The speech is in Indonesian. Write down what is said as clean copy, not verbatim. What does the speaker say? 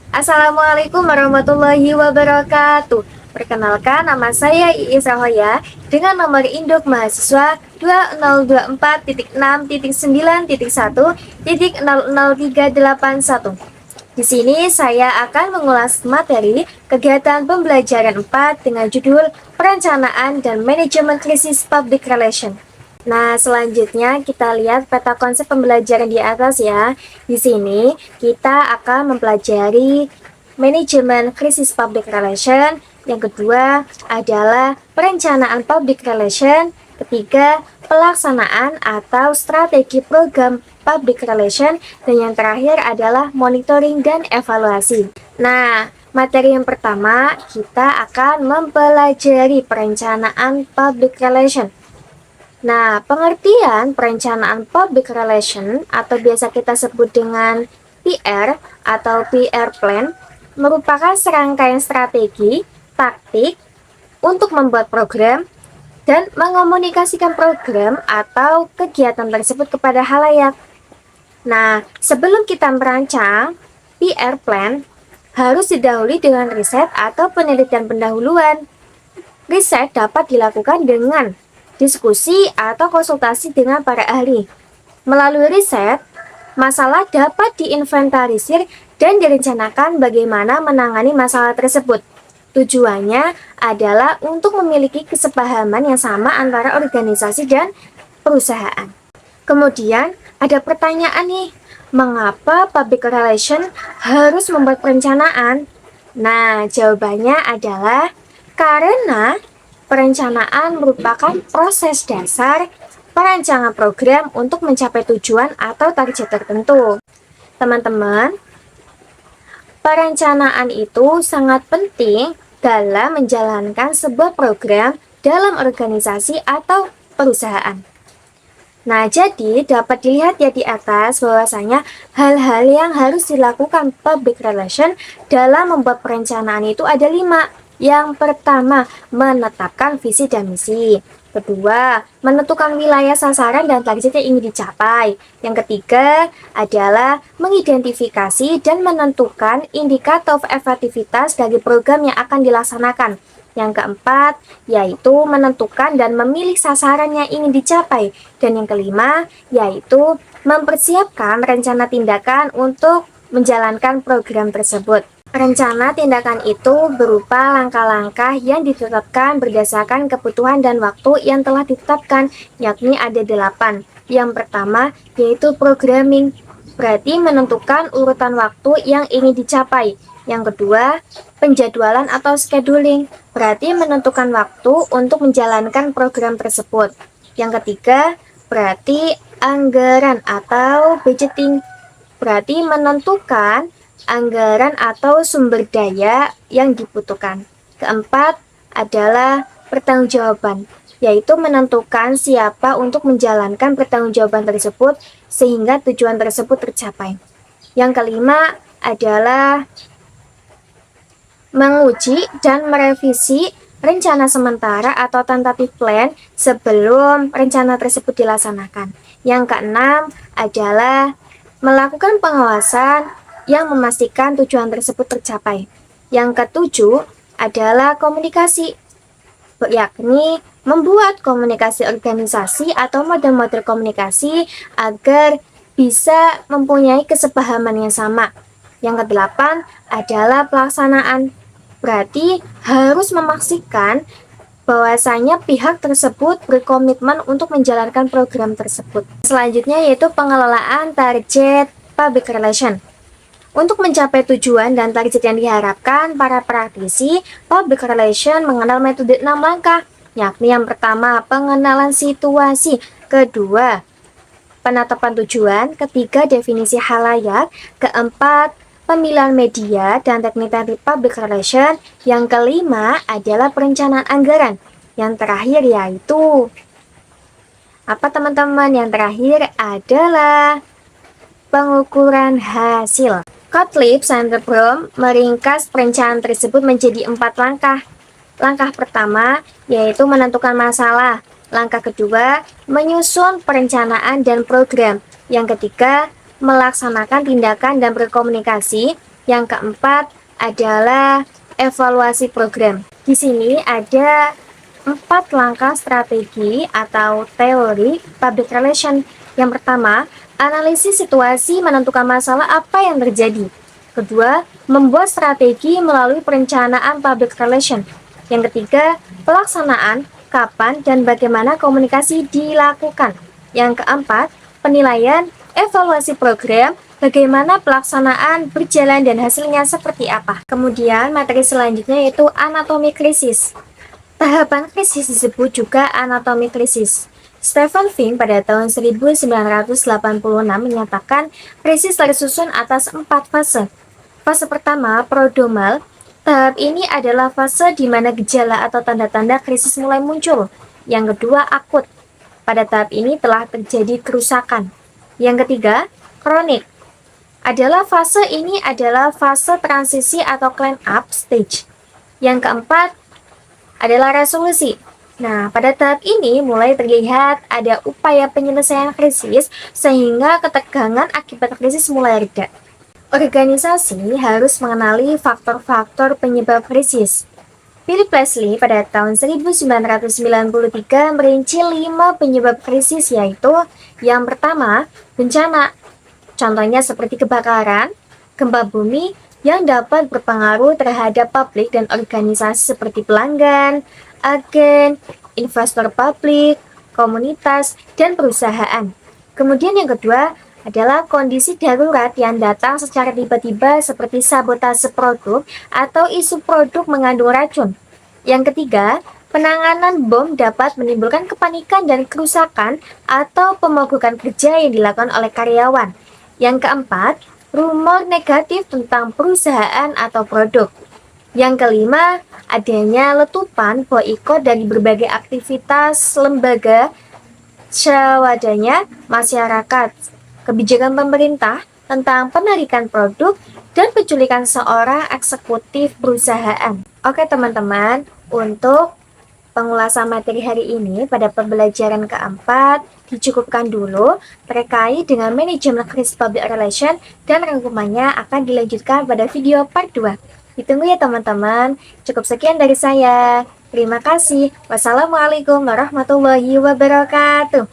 Assalamualaikum warahmatullahi wabarakatuh. Perkenalkan, nama saya Iis Rahoya dengan nomor induk mahasiswa 2024.6.9.1.00381. Di sini saya akan mengulas materi kegiatan pembelajaran 4 dengan judul Perencanaan dan Manajemen Krisis Public Relation. Nah, selanjutnya kita lihat peta konsep pembelajaran di atas ya. Di sini kita akan mempelajari manajemen krisis public relation. Yang kedua adalah perencanaan public relation. Ketiga, pelaksanaan atau strategi program public relation. Dan yang terakhir adalah monitoring dan evaluasi. Nah, materi yang pertama kita akan mempelajari perencanaan public relation. Nah, pengertian perencanaan public relation atau biasa kita sebut dengan PR atau PR plan merupakan serangkaian strategi, taktik untuk membuat program dan mengomunikasikan program atau kegiatan tersebut kepada halayak. Nah, sebelum kita merancang PR plan, harus didahului dengan riset atau penelitian pendahuluan. Riset dapat dilakukan dengan diskusi atau konsultasi dengan para ahli. Melalui riset, masalah dapat diinventarisir dan direncanakan bagaimana menangani masalah tersebut. Tujuannya adalah untuk memiliki kesepahaman yang sama antara organisasi dan perusahaan. Kemudian ada pertanyaan nih, mengapa public relation harus membuat perencanaan? Nah, jawabannya adalah karena perencanaan merupakan proses dasar perancangan program untuk mencapai tujuan atau target tertentu. Teman-teman, perencanaan itu sangat penting dalam menjalankan sebuah program dalam organisasi atau perusahaan. Nah, jadi dapat dilihat ya di atas bahwasanya hal-hal yang harus dilakukan public relation dalam membuat perencanaan itu ada 5. Yang pertama, menetapkan visi dan misi. Kedua, menentukan wilayah sasaran dan target yang ingin dicapai. Yang ketiga adalah mengidentifikasi dan menentukan indikator efektivitas dari program yang akan dilaksanakan. Yang keempat, yaitu menentukan dan memilih sasaran yang ingin dicapai. Dan yang kelima, yaitu mempersiapkan rencana tindakan untuk menjalankan program tersebut. Rencana tindakan itu berupa langkah-langkah yang ditetapkan berdasarkan kebutuhan dan waktu yang telah ditetapkan, yakni ada 8. Yang pertama, yaitu programming, berarti menentukan urutan waktu yang ingin dicapai. Yang kedua, penjadwalan atau scheduling, berarti menentukan waktu untuk menjalankan program tersebut. Yang ketiga, berarti anggaran atau budgeting, berarti menentukan anggaran atau sumber daya yang dibutuhkan. Keempat adalah pertanggungjawaban, yaitu menentukan siapa untuk menjalankan pertanggungjawaban tersebut sehingga tujuan tersebut tercapai. Yang kelima adalah menguji dan merevisi rencana sementara atau tentative plan sebelum rencana tersebut dilaksanakan. Yang keenam adalah melakukan pengawasan yang memastikan tujuan tersebut tercapai. Yang ketujuh adalah komunikasi, yakni membuat komunikasi organisasi atau model-model komunikasi agar bisa mempunyai kesepahaman yang sama. Yang kedelapan adalah pelaksanaan, berarti harus memastikan bahwasanya pihak tersebut berkomitmen untuk menjalankan program tersebut. Selanjutnya yaitu pengelolaan target public relation. Untuk mencapai tujuan dan target yang diharapkan, para praktisi public relation mengenal metode 6 langkah, yakni yang pertama, pengenalan situasi, kedua, penetapan tujuan, ketiga, definisi halayak, keempat, pemilihan media dan teknik-teknik public relation, yang kelima adalah perencanaan anggaran, yang terakhir yaitu apa teman-teman? Yang terakhir adalah pengukuran hasil. Gottlieb Sandebrom meringkas perencanaan tersebut menjadi 4 langkah. Langkah pertama yaitu menentukan masalah. Langkah kedua, menyusun perencanaan dan program. Yang ketiga, melaksanakan tindakan dan berkomunikasi. Yang keempat adalah evaluasi program. Di sini ada 4 langkah strategi atau teori public relation. Yang pertama, analisis situasi menentukan masalah apa yang terjadi. Kedua, membuat strategi melalui perencanaan public relation. Yang ketiga, pelaksanaan, kapan dan bagaimana komunikasi dilakukan. Yang keempat, penilaian, evaluasi program, bagaimana pelaksanaan berjalan dan hasilnya seperti apa. Kemudian materi selanjutnya yaitu anatomi krisis. Tahapan krisis disebut juga anatomi krisis. Stephen Fink pada tahun 1986 menyatakan krisis tersusun atas 4 fase. Fase pertama, prodromal. Tahap ini adalah fase di mana gejala atau tanda-tanda krisis mulai muncul. Yang kedua, akut. Pada tahap ini telah terjadi kerusakan. Yang ketiga, kronik. Adalah fase transisi atau clean up stage. Yang keempat adalah resolusi. Nah, pada tahap ini mulai terlihat ada upaya penyelesaian krisis sehingga ketegangan akibat krisis mulai reda. Organisasi harus mengenali faktor-faktor penyebab krisis. Philip Leslie pada tahun 1993 merinci 5 penyebab krisis, yaitu yang pertama, bencana. Contohnya seperti kebakaran, gempa bumi, yang dapat berpengaruh terhadap publik dan organisasi seperti pelanggan, agen, investor publik, komunitas, dan perusahaan. Kemudian yang kedua adalah kondisi darurat yang datang secara tiba-tiba seperti sabotase produk atau isu produk mengandung racun. Yang ketiga, penanganan bom dapat menimbulkan kepanikan dan kerusakan atau pemogokan kerja yang dilakukan oleh karyawan. Yang keempat, rumor negatif tentang perusahaan atau produk. Yang kelima, adanya letupan boikot dari berbagai aktivitas lembaga swadaya masyarakat, kebijakan pemerintah tentang penarikan produk, dan penculikan seorang eksekutif perusahaan. Oke teman-teman, untuk pengulasan materi hari ini pada pembelajaran keempat dicukupkan dulu terkait dengan manajemen krisis public relation, dan rangkumannya akan dilanjutkan pada video part 2. Ditunggu ya teman-teman. Cukup sekian dari saya. Terima kasih. Wassalamualaikum warahmatullahi wabarakatuh.